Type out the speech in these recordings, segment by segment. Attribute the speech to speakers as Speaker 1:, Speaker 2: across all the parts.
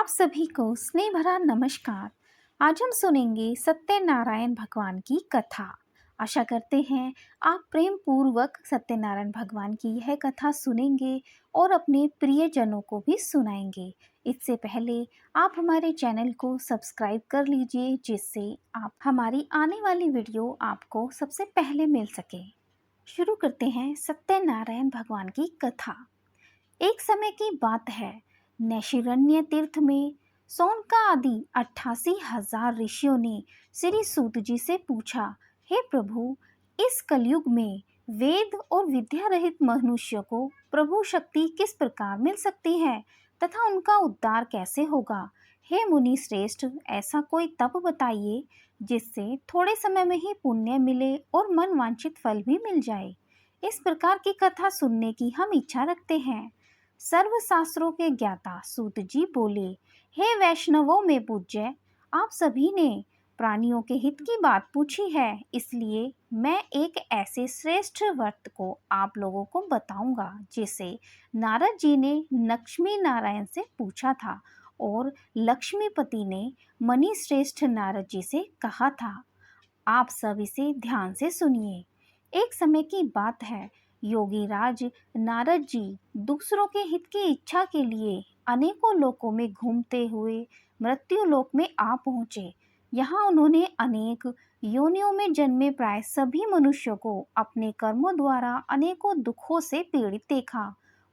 Speaker 1: आप सभी को स्नेह भरा नमस्कार। आज हम सुनेंगे सत्यनारायण भगवान की कथा। आशा करते हैं आप प्रेम पूर्वक सत्यनारायण भगवान की यह कथा सुनेंगे और अपने प्रियजनों को भी सुनाएंगे। इससे पहले आप हमारे चैनल को सब्सक्राइब कर लीजिए, जिससे आप हमारी आने वाली वीडियो आपको सबसे पहले मिल सके। शुरू करते हैं सत्यनारायण भगवान की कथा। एक समय की बात है, नैशिरण्य तीर्थ में सौनका आदि 88,000 ऋषियों ने श्री सूत जी से पूछा, हे प्रभु, इस कलयुग में वेद और विद्या रहित मनुष्य को प्रभु शक्ति किस प्रकार मिल सकती है तथा उनका उद्धार कैसे होगा। हे मुनि श्रेष्ठ, ऐसा कोई तप बताइए जिससे थोड़े समय में ही पुण्य मिले और मन वांछित फल भी मिल जाए। इस प्रकार की कथा सुनने की हम इच्छा रखते हैं। सर्व शास्त्रों के ज्ञाता सूत जी बोले, हे वैष्णवों में पूज्य, आप सभी ने प्राणियों के हित की बात पूछी है, इसलिए मैं एक ऐसे श्रेष्ठ व्रत को आप लोगों को बताऊंगा जिसे नारद जी ने लक्ष्मी नारायण से पूछा था और लक्ष्मीपति ने मणि श्रेष्ठ नारद जी से कहा था। आप सब इसे ध्यान से सुनिए। एक समय की बात है, योगी राज नारद जी दूसरों के हित की इच्छा के लिए अनेकों लोकों में घूमते हुए मृत्यु लोक में आ पहुँचे। यहाँ उन्होंने अनेक योनियों में जन्मे प्राय सभी मनुष्यों को अपने कर्मों द्वारा अनेकों दुखों से पीड़ित देखा।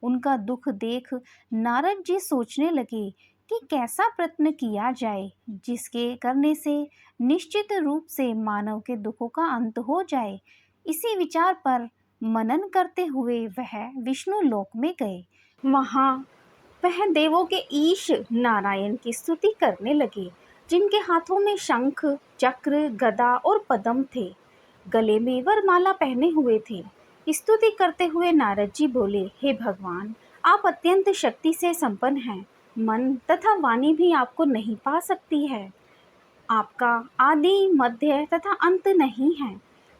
Speaker 1: उनका दुख देख नारद जी सोचने लगे कि कैसा प्रयत्न किया जाए जिसके करने से निश्चित रूप से मानव के दुखों का अंत हो जाए। इसी विचार पर मनन करते हुए वह विष्णु लोक में गए। वहाँ वह देवों के ईश नारायण की स्तुति करने लगे, जिनके हाथों में शंख, चक्र, गदा और पद्म थे। गले में वरमाला पहने हुए थे। स्तुति करते हुए नारद जी बोले, हे भगवान, आप अत्यंत शक्ति से संपन्न हैं। मन तथा वाणी भी आपको नहीं पा सकती है। आपका आदि, मध्य तथा अंत नहीं है।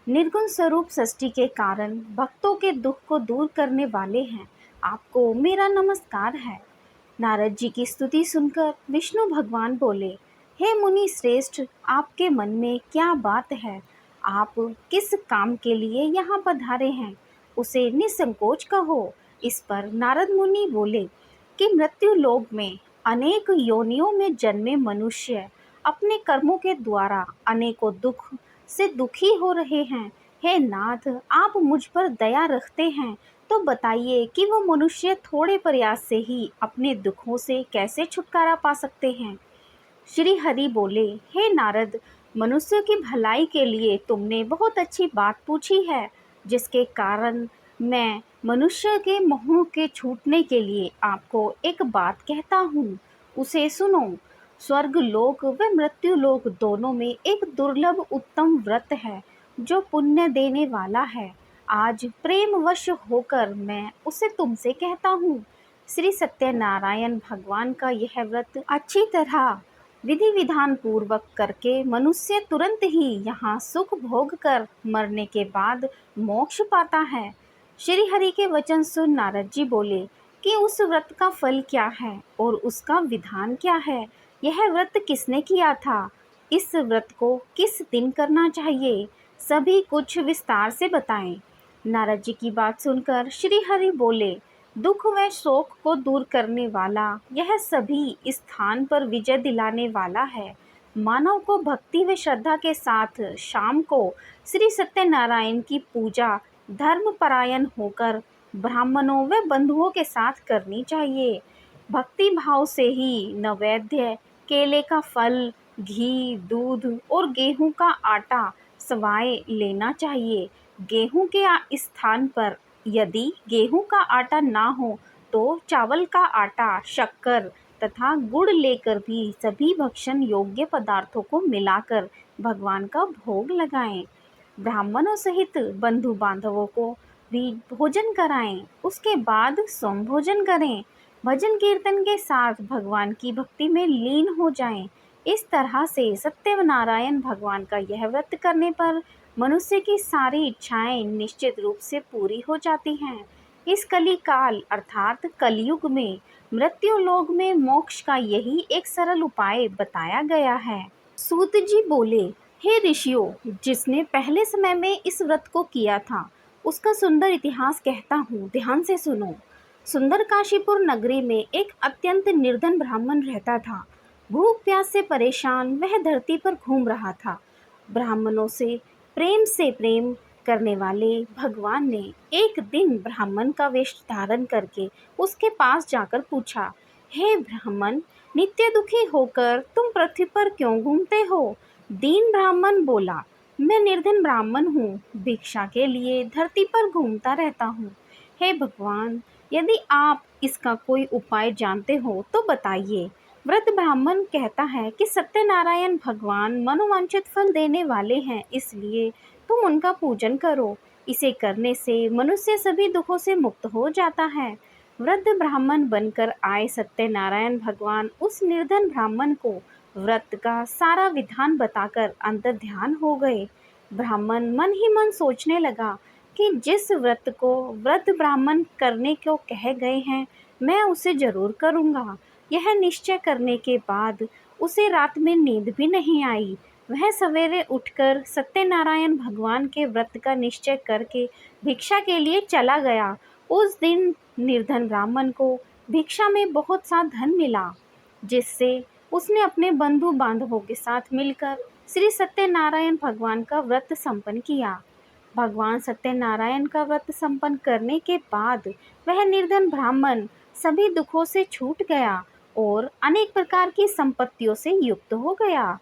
Speaker 1: निर्गुण स्वरूप सृष्टि के कारण भक्तों के दुख को दूर करने वाले हैं। आपको मेरा नमस्कार है। नारद जी की स्तुति सुनकर विष्णु भगवान बोले, हे मुनि श्रेष्ठ, आपके मन में क्या बात है? आप किस काम के लिए यहाँ पधारे हैं, उसे निसंकोच कहो। इस पर नारद मुनि बोले कि मृत्यु लोक में अनेक योनियों में जन्मे मनुष्य अपने कर्मों के द्वारा अनेकों दुख से दुखी हो रहे हैं। हे नाथ, आप मुझ पर दया रखते हैं तो बताइए कि वो मनुष्य थोड़े प्रयास से ही अपने दुखों से कैसे छुटकारा पा सकते हैं। श्री हरि बोले, हे नारद, मनुष्य की भलाई के लिए तुमने बहुत अच्छी बात पूछी है, जिसके कारण मैं मनुष्य के मोह के छूटने के लिए आपको एक बात कहता हूँ, उसे सुनो। स्वर्ग लोक व मृत्यु लोक दोनों में एक दुर्लभ उत्तम व्रत है जो पुण्य देने वाला है। आज प्रेमवश होकर मैं उसे तुमसे कहता हूँ। श्री सत्यनारायण भगवान का यह व्रत अच्छी तरह विधि विधान पूर्वक करके मनुष्य तुरंत ही यहाँ सुख भोग कर मरने के बाद मोक्ष पाता है। श्री हरि के वचन सुन नारद जी बोले कि उस व्रत का फल क्या है और उसका विधान क्या है। यह व्रत किसने किया था? इस व्रत को किस दिन करना चाहिए? सभी कुछ विस्तार से बताएं। नारद जी की बात सुनकर श्री हरि बोले, दुख व शोक को दूर करने वाला यह सभी स्थान पर विजय दिलाने वाला है। मानव को भक्ति व श्रद्धा के साथ शाम को श्री सत्यनारायण की पूजा धर्मपरायण होकर ब्राह्मणों व बंधुओं के साथ करनी चाहिए। भक्ति भाव से ही नैवेद्य, केले का फल, घी, दूध और गेहूं का आटा सवाए लेना चाहिए। गेहूं के स्थान पर यदि गेहूं का आटा ना हो तो चावल का आटा, शक्कर तथा गुड़ लेकर भी सभी भक्षण योग्य पदार्थों को मिलाकर भगवान का भोग लगाएं। ब्राह्मणों सहित बंधु बांधवों को भी भोजन कराएं। उसके बाद सोम भोजन करें। भजन कीर्तन के साथ भगवान की भक्ति में लीन हो जाएं। इस तरह से सत्यनारायण भगवान का यह व्रत करने पर मनुष्य की सारी इच्छाएं निश्चित रूप से पूरी हो जाती हैं। इस कली काल अर्थात कलयुग में मृत्यु लोक में मोक्ष का यही एक सरल उपाय बताया गया है। सूत जी बोले, हे ऋषियों, जिसने पहले समय में इस व्रत को किया था उसका सुंदर इतिहास कहता हूँ, ध्यान से सुनो। सुंदर काशीपुर नगरी में एक अत्यंत निर्धन ब्राह्मण रहता था। भूख प्यास से परेशान वह धरती पर घूम रहा था। ब्राह्मणों से प्रेम करने वाले भगवान ने एक दिन ब्राह्मण का वेश धारण करके उसके पास जाकर पूछा, हे ब्राह्मण, नित्य दुखी होकर तुम पृथ्वी पर क्यों घूमते हो? दीन ब्राह्मण बोला, मैं निर्धन ब्राह्मण हूँ, भिक्षा के लिए धरती पर घूमता रहता हूँ। हे भगवान, यदि आप इसका कोई उपाय जानते हो तो बताइए। व्रत ब्राह्मण कहता है कि सत्यनारायण भगवान मनोवांछित फल देने वाले हैं, इसलिए तुम उनका पूजन करो। इसे करने से मनुष्य सभी दुखों से मुक्त हो जाता है। वृद्ध ब्राह्मण बनकर आए सत्यनारायण भगवान उस निर्धन ब्राह्मण को व्रत का सारा विधान बताकर अंतर ध्यान हो गए। ब्राह्मण मन ही मन सोचने लगा कि जिस व्रत को वृद्ध ब्राह्मण करने को कह गए हैं, मैं उसे जरूर करूँगा। यह निश्चय करने के बाद उसे रात में नींद भी नहीं आई। वह सवेरे उठकर सत्यनारायण भगवान के व्रत का निश्चय करके भिक्षा के लिए चला गया। उस दिन निर्धन ब्राह्मण को भिक्षा में बहुत सा धन मिला, जिससे उसने अपने बंधु बांधवों के साथ मिलकर श्री सत्यनारायण भगवान का व्रत संपन्न किया। भगवान सत्यनारायण का व्रत संपन्न करने के बाद वह निर्धन ब्राह्मण सभी दुखों से छूट गया और अनेक प्रकार की संपत्तियों से युक्त हो गया।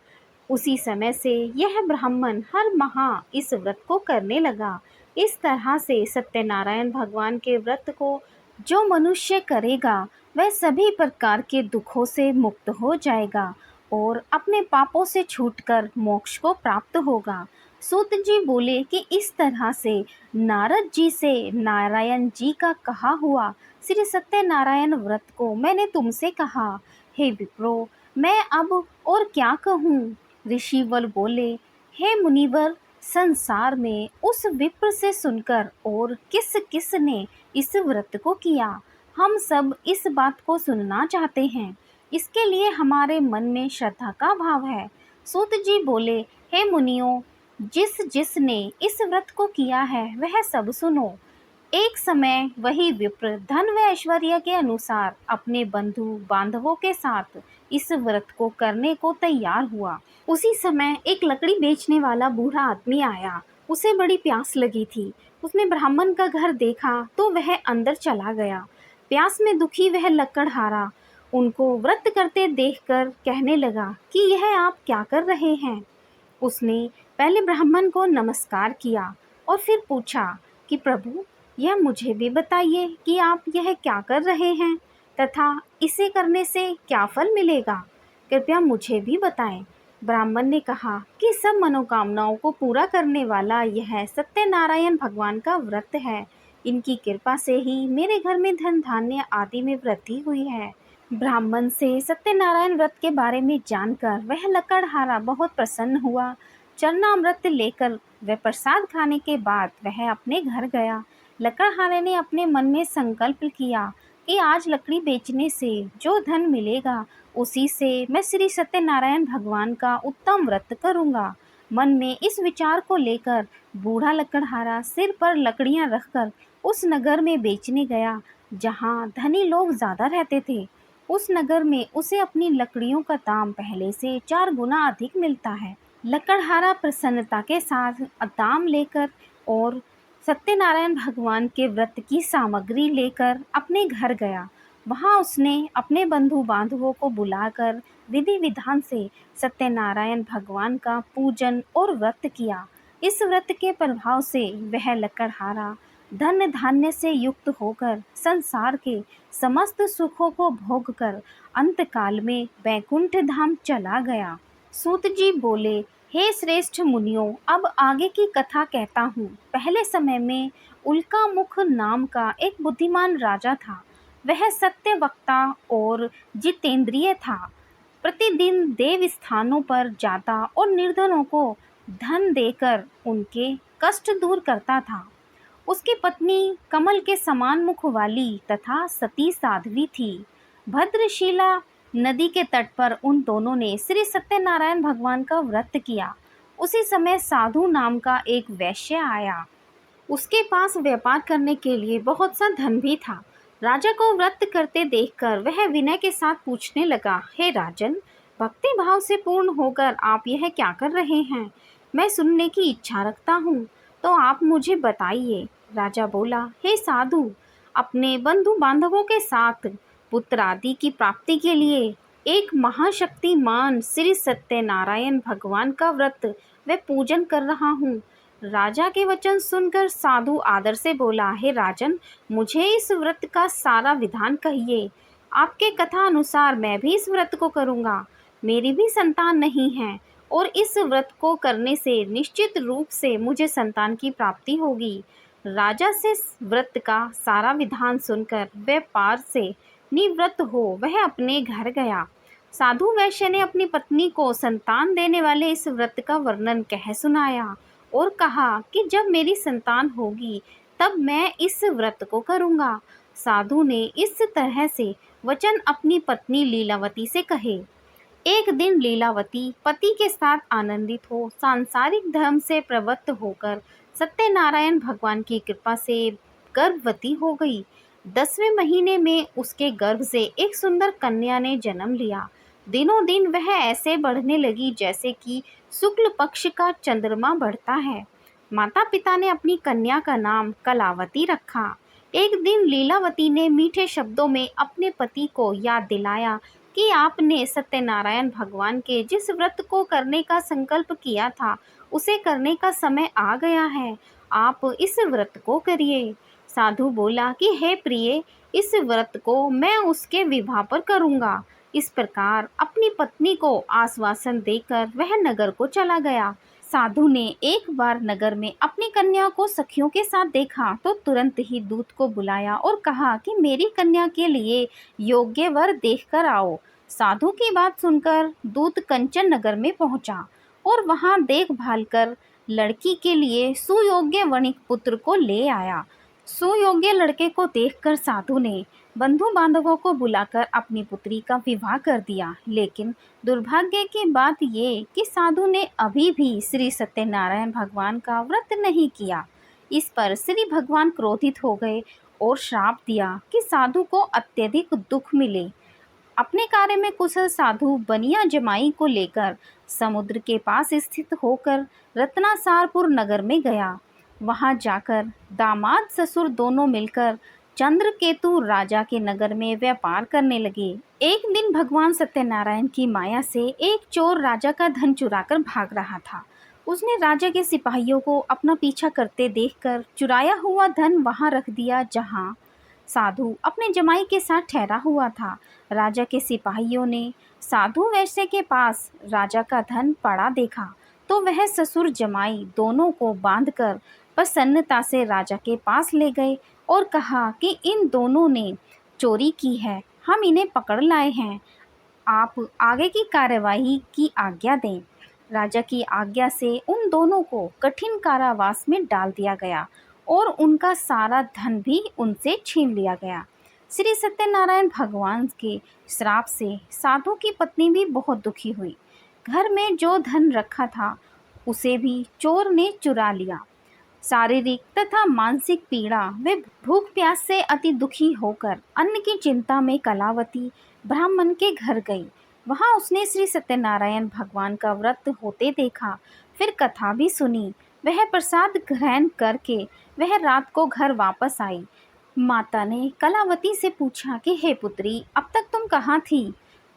Speaker 1: उसी समय से यह ब्राह्मण हर माह इस व्रत को करने लगा। इस तरह से सत्यनारायण भगवान के व्रत को जो मनुष्य करेगा वह सभी प्रकार के दुखों से मुक्त हो जाएगा और अपने पापों से छूटकर मोक्ष को प्राप्त होगा। सूत जी बोले कि इस तरह से नारद जी से नारायण जी का कहा हुआ श्री सत्यनारायण व्रत को मैंने तुमसे कहा। हे विप्रो, मैं अब और क्या कहूँ? ऋषिवर बोले, हे मुनिवर, संसार में उस विप्र से सुनकर और किस किस ने इस व्रत को किया, हम सब इस बात को सुनना चाहते हैं। इसके लिए हमारे मन में श्रद्धा का भाव है। सूत जी बोले, हे मुनियों, जिस जिसने इस व्रत को किया है वह सब सुनो। एक समय वही विप्र धन व ऐश्वर्य के अनुसार अपने बंधु बांधवों के साथ इस व्रत को करने को तैयार हुआ। उसी समय एक लकड़ी बेचने वाला बूढ़ा आदमी आया। उसे बड़ी प्यास लगी थी। उसने ब्राह्मण का घर देखा तो वह अंदर चला गया। प्यास में दुखी वह लकड़हारा उनको व्रत करते देखकर कहने लगा कि यह आप क्या कर रहे हैं। उसने पहले ब्राह्मण को नमस्कार किया और फिर पूछा कि प्रभु, यह मुझे भी बताइए कि आप यह क्या कर रहे हैं तथा इसे करने से क्या फल मिलेगा, कृपया मुझे भी बताएं। ब्राह्मण ने कहा कि सब मनोकामनाओं को पूरा करने वाला यह सत्यनारायण भगवान का व्रत है। इनकी कृपा से ही मेरे घर में धन धान्य आदि में वृद्धि हुई है। ब्राह्मण से सत्यनारायण व्रत के बारे में जानकर वह लकड़हारा बहुत प्रसन्न हुआ। चरणामृत लेकर वह प्रसाद खाने के बाद वह अपने घर गया। लकड़हारे ने अपने मन में संकल्प किया कि आज लकड़ी बेचने से जो धन मिलेगा उसी से मैं श्री सत्यनारायण भगवान का उत्तम व्रत करूंगा। मन में इस विचार को लेकर बूढ़ा लकड़हारा सिर पर लकड़ियां रखकर उस नगर में बेचने गया जहां धनी लोग ज्यादा रहते थे। उस नगर में उसे अपनी लकड़ियों का दाम पहले से 4 गुना अधिक मिलता है। लकड़हारा प्रसन्नता के साथ दाम लेकर और सत्यनारायण भगवान के व्रत की सामग्री लेकर अपने घर गया। वहां उसने अपने बंधु बांधवों को बुलाकर विधि विधान से सत्यनारायण भगवान का पूजन और व्रत किया। इस व्रत के प्रभाव से वह लकड़हारा धन धान्य से युक्त होकर संसार के समस्त सुखों को भोगकर अंतकाल में वैकुंठ धाम चला गया। सूत जी बोले, हे श्रेष्ठ मुनियों, अब आगे की कथा कहता हूँ। पहले समय में उल्कामुख नाम का एक बुद्धिमान राजा था। वह सत्यवक्ता और जितेंद्रिय था। प्रतिदिन देव स्थानों पर जाता और निर्धनों को धन देकर उनके कष्ट दूर करता था। उसकी पत्नी कमल के समान मुख वाली तथा सती साध्वी थी। भद्रशिला नदी के तट पर उन दोनों ने श्री सत्यनारायण भगवान का व्रत किया। उसी समय साधु नाम का एक वैश्य आया। उसके पास व्यापार करने के लिए बहुत सा धन भी था। राजा को व्रत करते देखकर वह विनय के साथ पूछने लगा, हे राजन, भक्ति भाव से पूर्ण होकर आप यह क्या कर रहे हैं? मैं सुनने की इच्छा रखता हूँ, तो आप मुझे बताइए। राजा बोला, हे साधु, अपने बंधु बांधवों के साथ पुत्र आदि की प्राप्ति के लिए एक महाशक्तिमान श्री सत्यनारायण भगवान का व्रत व पूजन कर रहा हूँ। राजा के वचन सुनकर साधु आदर से बोला, हे राजन, मुझे इस व्रत का सारा विधान कहिए। आपके कथा अनुसार मैं भी इस व्रत को करूँगा। मेरी भी संतान नहीं है और इस व्रत को करने से निश्चित रूप से मुझे संतान की प्राप्ति होगी। राजा से व्रत का सारा विधान सुनकर व्यापार से निवृत्त हो वह अपने घर गया। साधु वैश्य ने अपनी पत्नी को संतान देने वाले इस व्रत का वर्णन कह सुनाया और कहा कि जब मेरी संतान होगी तब मैं इस व्रत को करूँगा। साधु ने इस तरह से वचन अपनी पत्नी लीलावती से कहे। एक दिन लीलावती पति के साथ आनंदित हो सांसारिक धर्म से प्रवृत्त होकर सत्यनारायण भगवान की कृपा से गर्भवती हो गई। 10वें महीने में उसके गर्भ से एक सुंदर कन्या ने जन्म लिया। दिनों दिन वह ऐसे बढ़ने लगी जैसे कि शुक्ल पक्ष का चंद्रमा बढ़ता है। माता पिता ने अपनी कन्या का नाम कलावती रखा। एक दिन लीलावती ने मीठे शब्दों में अपने पति को याद दिलाया कि आपने सत्यनारायण भगवान के जिस व्रत को करने का संकल्प किया था उसे करने का समय आ गया है। आप इस व्रत को करिए। साधु बोला कि हे प्रिय, इस व्रत को मैं उसके विवाह पर करूँगा। इस प्रकार अपनी पत्नी को आश्वासन देकर वह नगर को चला गया। साधु ने एक बार नगर में अपनी कन्या को सखियों के साथ देखा तो तुरंत ही दूत को बुलाया और कहा कि मेरी कन्या के लिए योग्य वर देखकर आओ। साधु की बात सुनकर दूत कंचन नगर में पहुंचा और वहां देखभाल कर लड़की के लिए सुयोग्य वणिक पुत्र को ले आया। सुयोग्य लड़के को देखकर साधु ने बंधु बांधवों को बुलाकर अपनी पुत्री का विवाह कर दिया। लेकिन दुर्भाग्य की बात ये कि साधु ने अभी भी श्री सत्यनारायण भगवान का व्रत नहीं किया। इस पर श्री भगवान क्रोधित हो गए और श्राप दिया कि साधु को अत्यधिक दुख मिले। अपने कार्य में कुशल साधु बनिया जमाई को लेकर समुद्र के पास स्थित होकर रत्नासारपुर नगर में गया। वहां जाकर दामाद ससुर दोनों मिलकर चंद्रकेतु राजा के नगर में व्यापार करने लगे। एक दिन भगवान सत्यनारायण की माया से एक चोर राजा का धन चुराकर भाग रहा था। उसने राजा के सिपाहियों को अपना पीछा करते देखकर चुराया हुआ धन वहां रख दिया जहां साधु अपने जमाई के साथ ठहरा हुआ था। राजा के सिपाहियों ने साधु वैश्य के पास राजा का धन पड़ा देखा तो वह ससुर जमाई दोनों को बांधकर प्रसन्नता से राजा के पास ले गए और कहा कि इन दोनों ने चोरी की है, हम इन्हें पकड़ लाए हैं। आप आगे की कार्यवाही की आज्ञा दें। राजा की आज्ञा से उन दोनों को कठिन कारावास में डाल दिया गया और उनका सारा धन भी उनसे छीन लिया गया। श्री सत्यनारायण भगवान के श्राप से साधु की पत्नी भी बहुत दुखी हुई। घर में जो धन रखा था उसे भी चोर ने चुरा लिया। शारीरिक तथा मानसिक पीड़ा व भूख प्यास से अति दुखी होकर अन्न की चिंता में कलावती ब्राह्मण के घर गई। वहां उसने श्री सत्यनारायण भगवान का व्रत होते देखा, फिर कथा भी सुनी। वह प्रसाद ग्रहण करके वह रात को घर वापस आई। माता ने कलावती से पूछा कि हे पुत्री, अब तक तुम कहाँ थी?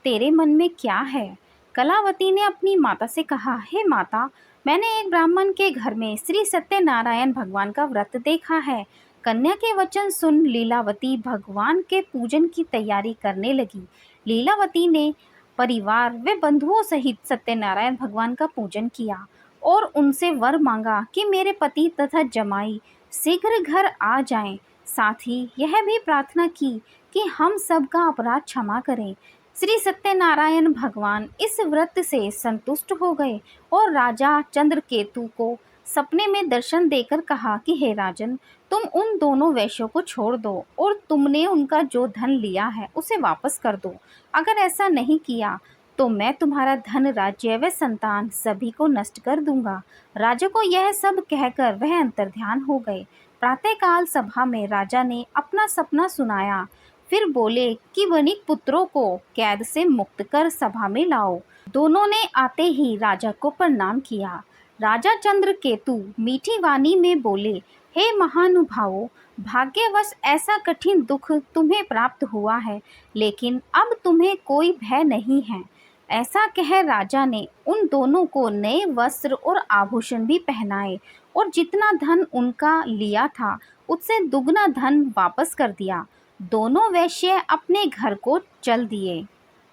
Speaker 1: तेरे मन में क्या है? कलावती ने अपनी माता से कहा, हे माता, मैंने एक ब्राह्मण के घर में श्री सत्यनारायण भगवान का व्रत देखा है। कन्या के वचन सुन लीलावती भगवान के पूजन की तैयारी करने लगी। लीलावती ने परिवार व बंधुओं सहित सत्यनारायण भगवान का पूजन किया और उनसे वर मांगा कि मेरे पति तथा जमाई शीघ्र घर आ जाएं। साथ ही यह भी प्रार्थना की कि हम सबका अपराध क्षमा करें। श्री सत्यनारायण भगवान इस व्रत से संतुष्ट हो गए और राजा चंद्रकेतु को सपने में दर्शन देकर कहा कि हे राजन, तुम उन दोनों वैश्यों को छोड़ दो और तुमने उनका जो धन लिया है उसे वापस कर दो। अगर ऐसा नहीं किया तो मैं तुम्हारा धन, राज्य व संतान सभी को नष्ट कर दूंगा। राजा को यह सब कहकर वह अंतर्ध्यान हो गए। प्रातःकाल सभा में राजा ने अपना सपना सुनाया। फिर बोले कि वणिक पुत्रों को कैद से मुक्त कर सभा में लाओ। दोनों ने आते ही राजा को प्रणाम किया। राजा चंद्रकेतु मीठी वाणी में बोले, हे महानुभावों, भाग्यवश ऐसा कठिन दुख तुम्हें प्राप्त हुआ है, लेकिन अब तुम्हें कोई भय नहीं है। ऐसा कह राजा ने उन दोनों को नए वस्त्र और आभूषण भी पहनाए और जितना धन उनका लिया था उससे दुगना धन वापस कर दिया। दोनों वैश्य अपने घर को चल दिए।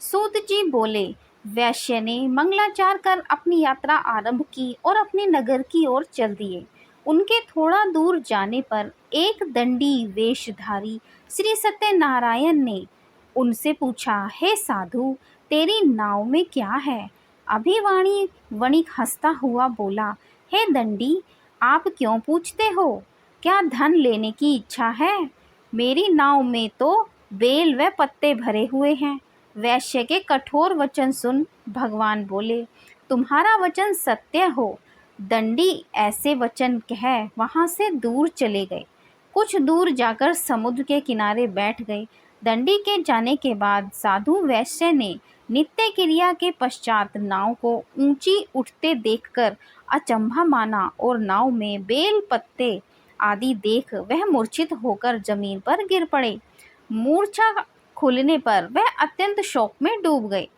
Speaker 1: सूत जी बोले, वैश्य ने मंगलाचार कर अपनी यात्रा आरंभ की और अपने नगर की ओर चल दिए। उनके थोड़ा दूर जाने पर एक दंडी वेशधारी श्री सत्यनारायण ने उनसे पूछा, हे साधु, तेरी नाव में क्या है? अभिवाणी वणिक हंसता हुआ बोला, हे दंडी, आप क्यों पूछते हो? क्या धन लेने की इच्छा है? मेरी नाव में तो बेल व पत्ते भरे हुए हैं। वैश्य के कठोर वचन सुन भगवान बोले, तुम्हारा वचन सत्य हो। दंडी ऐसे वचन कह वहां से दूर चले गए। कुछ दूर जाकर समुद्र के किनारे बैठ गए। दंडी के जाने के बाद साधु वैश्य ने नित्य क्रिया के पश्चात नाव को ऊंची उठते देखकर अचंभा माना और नाव में बेल पत्ते आदि देख वह मूर्छित होकर जमीन पर गिर पड़े। मूर्छा खुलने पर वह अत्यंत शोक में डूब गए।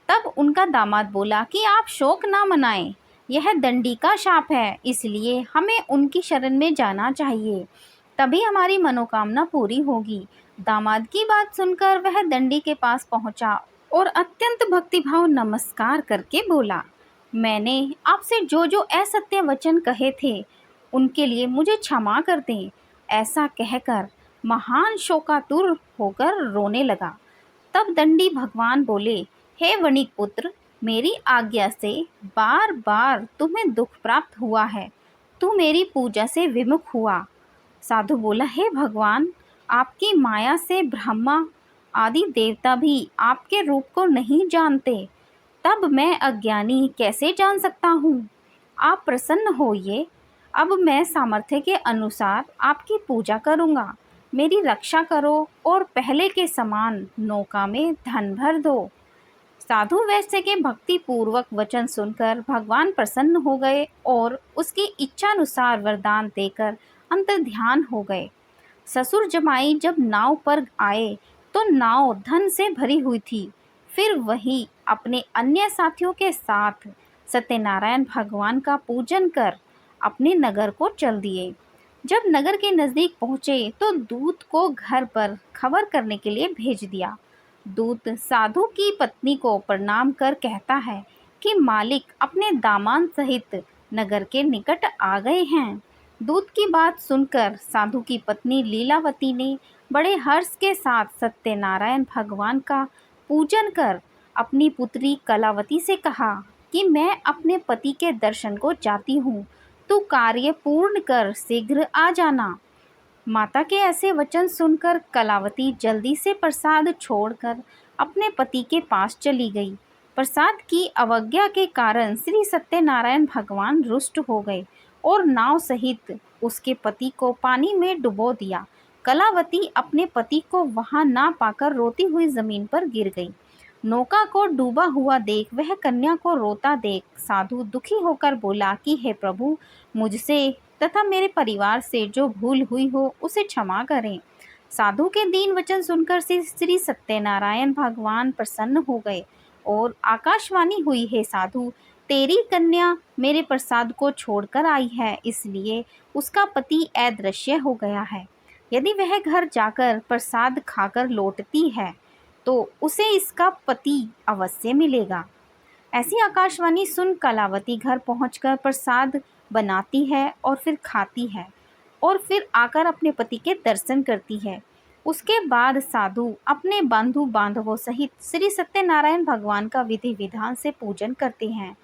Speaker 1: तब उनका दामाद बोला कि आप शोक ना मनाएं, यह दंडी का शाप है, इसलिए हमें उनकी शरण में जाना चाहिए, तभी हमारी मनोकामना पूरी होगी। दामाद की बात सुनकर वह दंडी के पास पहुंचा और अत्यंत भक्तिभाव नमस्कार करके बोला, मैंने आपसे जो जो असत्य वचन कहे थे उनके लिए मुझे क्षमा कर दें। ऐसा कहकर महान शोकातुर होकर रोने लगा। तब दंडी भगवान बोले, हे वणिक पुत्र, मेरी आज्ञा से बार बार तुम्हें दुख प्राप्त हुआ है। तू मेरी पूजा से विमुख हुआ। साधु बोला, हे भगवान, आपकी माया से ब्रह्मा आदि देवता भी आपके रूप को नहीं जानते, तब मैं अज्ञानी कैसे जान सकता हूँ? आप प्रसन्न होइए। अब मैं सामर्थ्य के अनुसार आपकी पूजा करूँगा। मेरी रक्षा करो और पहले के समान नौका में धन भर दो। साधु वैश्य के भक्ति पूर्वक वचन सुनकर भगवान प्रसन्न हो गए और उसकी इच्छानुसार वरदान देकर अंतर्ध्यान हो गए। ससुर जमाई जब नाव पर आए तो नाव धन से भरी हुई थी। फिर वही अपने अन्य साथियों के साथ सत्यनारायण भगवान का पूजन कर अपने नगर को चल दिए। जब नगर के नज़दीक पहुँचे तो दूत को घर पर खबर करने के लिए भेज दिया। दूत साधु की पत्नी को प्रणाम कर कहता है कि मालिक अपने दामाद सहित नगर के निकट आ गए हैं। दूत की बात सुनकर साधु की पत्नी लीलावती ने बड़े हर्ष के साथ सत्यनारायण भगवान का पूजन कर अपनी पुत्री कलावती से कहा कि मैं अपने पति के दर्शन को जाती हूँ, तू कार्य पूर्ण कर शीघ्र आ जाना। माता के ऐसे वचन सुनकर कलावती जल्दी से प्रसाद छोड़कर अपने पति के पास चली गई। प्रसाद की अवज्ञा के कारण श्री सत्यनारायण भगवान रुष्ट हो गए और नाव सहित उसके पति को पानी में डुबो दिया। कलावती अपने पति को वहां ना पाकर रोती हुई जमीन पर गिर गई। नौका को डूबा हुआ देख वह कन्या को रोता देख साधु दुखी होकर बोला कि हे प्रभु, मुझसे तथा मेरे परिवार से जो भूल हुई हो उसे क्षमा करें। साधु के दीन वचन सुनकर श्री सत्यनारायण भगवान प्रसन्न हो गए और आकाशवाणी हुई, हे साधु, तेरी कन्या मेरे प्रसाद को छोड़कर आई है, इसलिए उसका पति अदृश्य हो गया है। यदि वह घर जाकर प्रसाद खाकर लौटती है तो उसे इसका पति अवश्य मिलेगा। ऐसी आकाशवाणी सुन कलावती घर पहुंचकर प्रसाद बनाती है और फिर खाती है और फिर आकर अपने पति के दर्शन करती है। उसके बाद साधु अपने बंधु बांधवों सहित श्री सत्यनारायण भगवान का विधि विधान से पूजन करते हैं।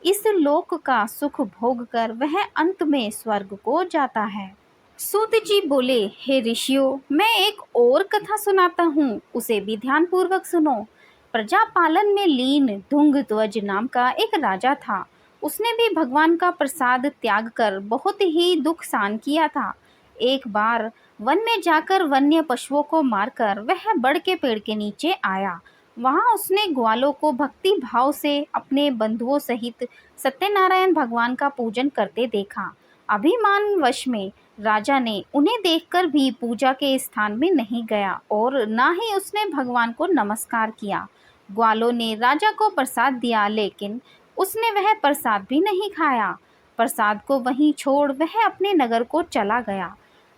Speaker 1: इस लोक का सुख भोग कर वह अंत में स्वर्ग को जाता है। सूत जी बोले, हे ऋषियों, मैं एक और कथा सुनाता हूँ, उसे भी ध्यान पूर्वक सुनो। प्रजा पालन में लीन धुंधध्वज नाम का एक राजा था। उसने भी भगवान का प्रसाद त्याग कर बहुत ही दुख सहन किया था। एक बार वन में जाकर वन्य पशुओं को मारकर वह बड़ के पेड़ के नीचे आया। वहां उसने ग्वालों को भक्ति भाव से अपने बंधुओं सहित सत्यनारायण भगवान का पूजन करते देखा। अभिमान वश में राजा ने उन्हें देखकर भी पूजा के स्थान में नहीं गया और ना ही उसने भगवान को नमस्कार किया। ग्वालों ने राजा को प्रसाद दिया, लेकिन उसने वह प्रसाद भी नहीं खाया। प्रसाद को वहीं छोड़ वह अपने नगर को चला गया।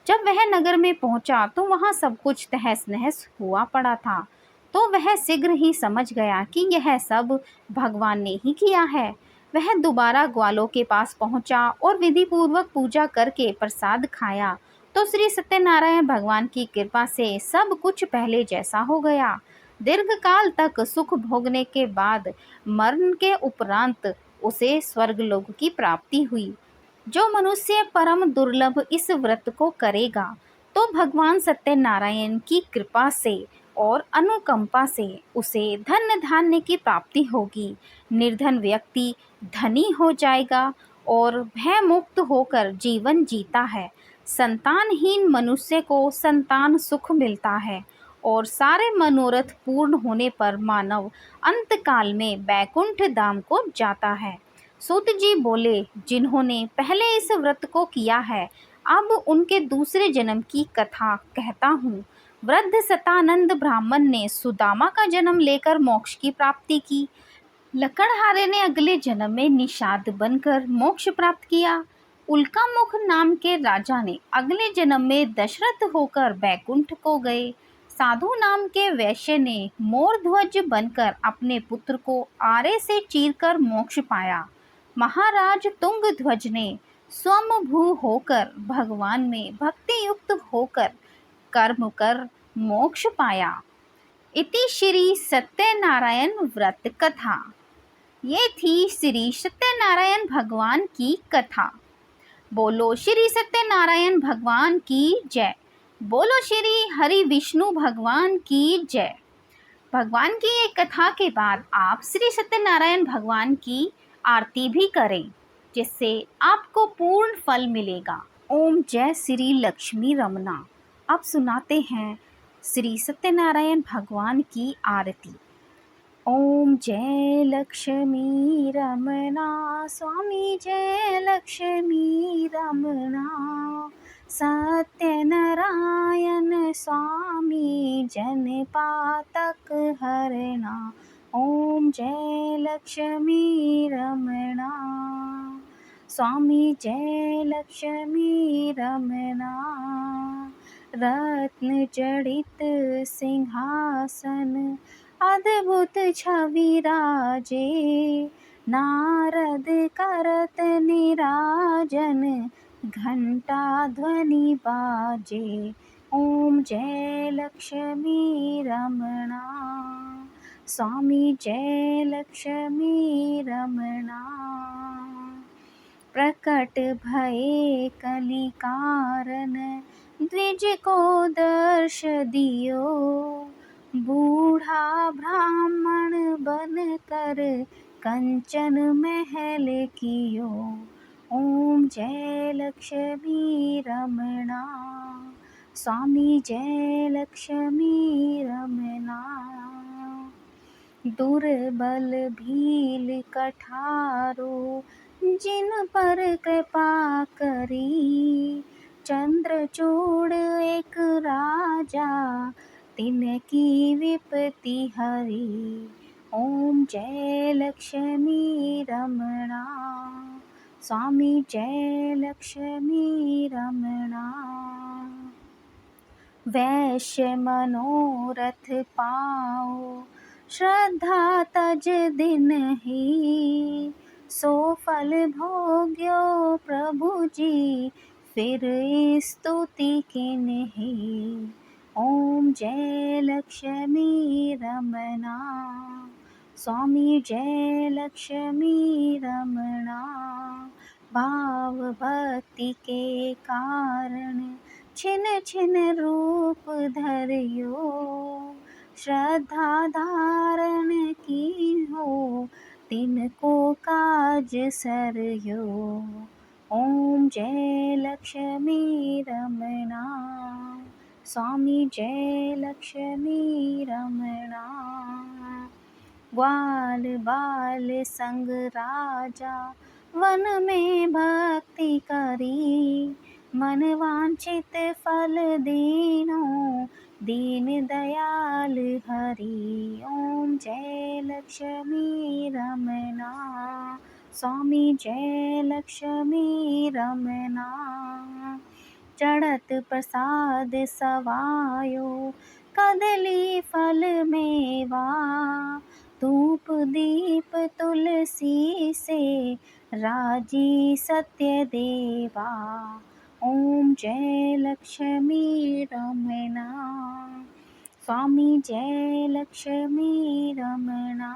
Speaker 1: जब वह नगर में पहुंचा तो वहां सब कुछ तहस नहस हुआ पड़ा था। तो वह शीघ्र ही समझ गया कि यह सब भगवान ने ही किया है। वह दोबारा ग्वालों के पास पहुंचा और विधि पूर्वक पूजा करके प्रसाद खाया तो श्री सत्यनारायण भगवान की कृपा से सब कुछ पहले जैसा हो गया। दीर्घ काल तक सुख भोगने के बाद मरण के उपरांत उसे स्वर्गलोक की प्राप्ति हुई। जो मनुष्य परम दुर्लभ इस व्रत को करेगा तो भगवान सत्यनारायण की कृपा से और अनुकंपा से उसे धन धान्य की प्राप्ति होगी। निर्धन व्यक्ति धनी हो जाएगा और भय मुक्त होकर जीवन जीता है। संतानहीन मनुष्य को संतान सुख मिलता है और सारे मनोरथ पूर्ण होने पर मानव अंत काल में बैकुंठ धाम को जाता है। सूत जी बोले, जिन्होंने पहले इस व्रत को किया है, अब उनके दूसरे जन्म की कथा कहता हूँ। वृद्ध सतानंद ब्राह्मण ने सुदामा का जन्म लेकर मोक्ष की प्राप्ति की। लकड़हारे ने अगले जन्म में निषाद बनकर मोक्ष प्राप्त किया। उल्कामुख नाम के राजा ने अगले जन्म में दशरथ होकर बैकुंठ को गए। साधु नाम के वैश्य ने मोरध्वज बनकर अपने पुत्र को आरे से चीरकर मोक्ष पाया। महाराज तुंगध्वज ने स्वयंभू होकर भगवान में भक्ति युक्त होकर कर्म कर मोक्ष पाया। इति श्री सत्यनारायण व्रत कथा। ये थी श्री सत्यनारायण भगवान की कथा। बोलो श्री सत्यनारायण भगवान की जय। बोलो श्री हरि विष्णु भगवान की जय। भगवान की ये कथा के बाद आप श्री सत्यनारायण भगवान की आरती भी करें, जिससे आपको पूर्ण फल मिलेगा। ओम जय श्री लक्ष्मी रमना। अब सुनाते हैं श्री सत्यनारायण भगवान की आरती। ओम जय लक्ष्मी रमना, स्वामी जय लक्ष्मी रमना। सत्यनारायण स्वामी जन पातक हरना। ओम जय लक्ष्मी रमना, स्वामी जय लक्ष्मी रमना। रत्न जड़ित सिंहासन अद्भुत छवि राजे। नारद करत निराजन घंटा ध्वनि बाजे। ओम जय लक्ष्मी रमना, स्वामी जय लक्ष्मी रमना। प्रकट भये कलि कारण द्विज को दर्श दियो। बूढ़ा ब्राह्मण बन कर कंचन महल कियो। ओम जय लक्ष्मी रमना, स्वामी जय लक्ष्मी रमना। दुर्बल भील कठारो जिन पर कृपा करी। चंद्रचूड़ एक राजा तिनकी विपत्ति हरी। ओम जय लक्ष्मी रमना, स्वामी जय लक्ष्मी रमना। वैश्य मनोरथ पाओ श्रद्धा तज दिन ही। सो फल भोग्यो प्रभु जी फिर स्तुति किन्ही। ओम जय लक्ष्मी रमना, स्वामी जय लक्ष्मी रमणा। भाव भक्ति के कारण छिन छिन रूप धरियो, श्रद्धा धारण की हो तिनको काज सरयो। ओम जय लक्ष्मी रमणा। स्वामी जय लक्ष्मी रमणा। ग्वाल बाल संग राजा वन में भक्ति करी, मन वांछित फल दीनो दीन दयाल हरि। ओम जय लक्ष्मी रमणा। स्वामी जय लक्ष्मी रमणा। चढ़त प्रसाद सवायो कदली फल मेवा, धूप दीप तुलसी से राजी सत्य देवा। ओम जय लक्ष्मी रमणा। स्वामी जय लक्ष्मी रमणा।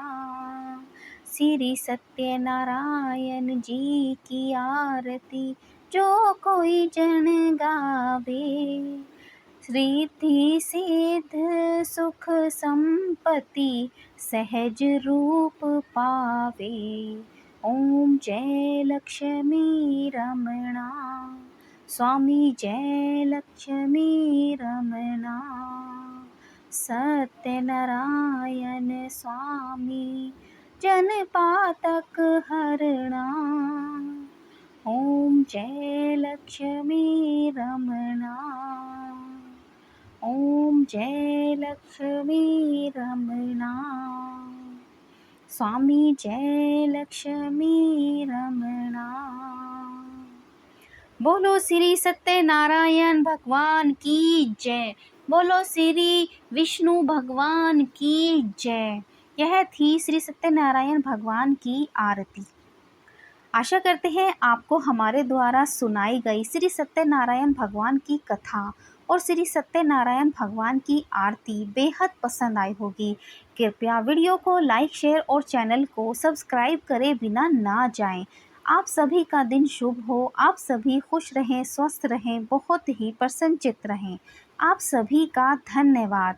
Speaker 1: श्री सत्यनारायण जी की आरती जो कोई जन गावे, रिद्धि सिद्ध सुख संपत्ति सहज रूप पावे। ओम जय लक्ष्मी रमणा। स्वामी जय लक्ष्मी रमणा। सत्यनारायण स्वामी जन पातक हरणा। ओम जय लक्ष्मी रमणा। ओम जय लक्ष्मी रमणा। स्वामी जय लक्ष्मी रमणा। बोलो श्री सत्यनारायण भगवान की जय। बोलो श्री विष्णु भगवान की जय। यह थी श्री सत्यनारायण भगवान की आरती। आशा करते हैं आपको हमारे द्वारा सुनाई गई श्री सत्यनारायण भगवान की कथा और श्री सत्यनारायण भगवान की आरती बेहद पसंद आई होगी। कृपया वीडियो को लाइक शेयर और चैनल को सब्सक्राइब करे बिना ना जाएं। आप सभी का दिन शुभ हो। आप सभी खुश रहें, स्वस्थ रहें, बहुत ही प्रसन्नचित्त रहें। आप सभी का धन्यवाद।